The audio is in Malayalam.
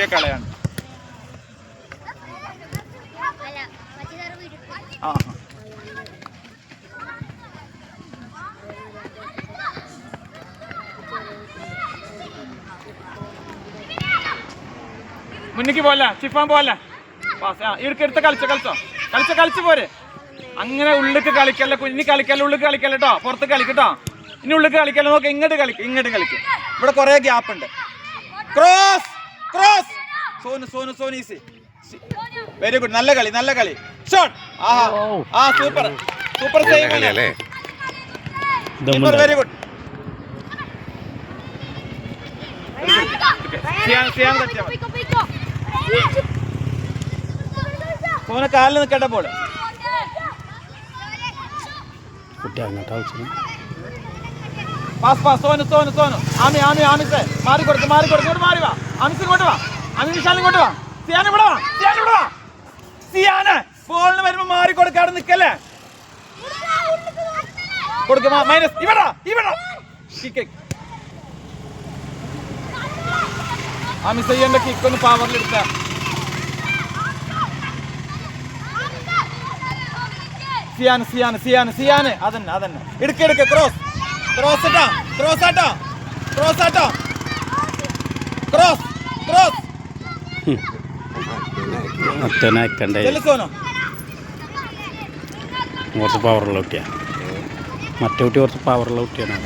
വീഡിയോ കളയാണ്. ആ മുന്നിക്ക് പോലെ ചിഫാൻ പോലെ എടുത്ത് കളിച്ചു പോരെ. അങ്ങനെ ഉള്ളിക്ക് കളിക്കല്ല, കുഞ്ഞി കളിക്കല്ല, ഉള്ളിക്ക് കളിക്കല്ല കേട്ടോ, പുറത്ത് കളിക്കട്ടോ. ഇനി ഉള്ളിക്ക് കളിക്കല്ല, നോക്ക് ഇങ്ങോട്ട് കളിക്കും. ഇവിടെ കുറെ ഗ്യാപ്പ് ഉണ്ട്. Cross Sonu easy, very good, നല്ല കളി. Shot, super save, very good. Sona കാലിൽ നിൽക്കേണ്ട ബോൾ. സോനു ആമിസ് മാറി കൊടുക്ക്, മാറി വാ. ആമിസ് ഇങ്ങോട്ട് വാ, ഇങ്ങോട്ട് വാ. സിയാന് ബോളിന് വരുമ്പോ മാറി കൊടുക്ക, അവിടെ നിക്കല്ലേ. കൊടുക്ക മൈനസ്, ഇവിടെ ആമിസ് ചെയ്യേണ്ട കിക്കൊന്ന് പവറിലെടുത്ത. സിയാന് അതന്നെ എടുക്ക. ക്രോസ് കുറച്ച് പവറുള്ള കുട്ടിയാണ്, മറ്റേ കുട്ടി കുറച്ച് പവറുള്ള കുട്ടിയാണ്.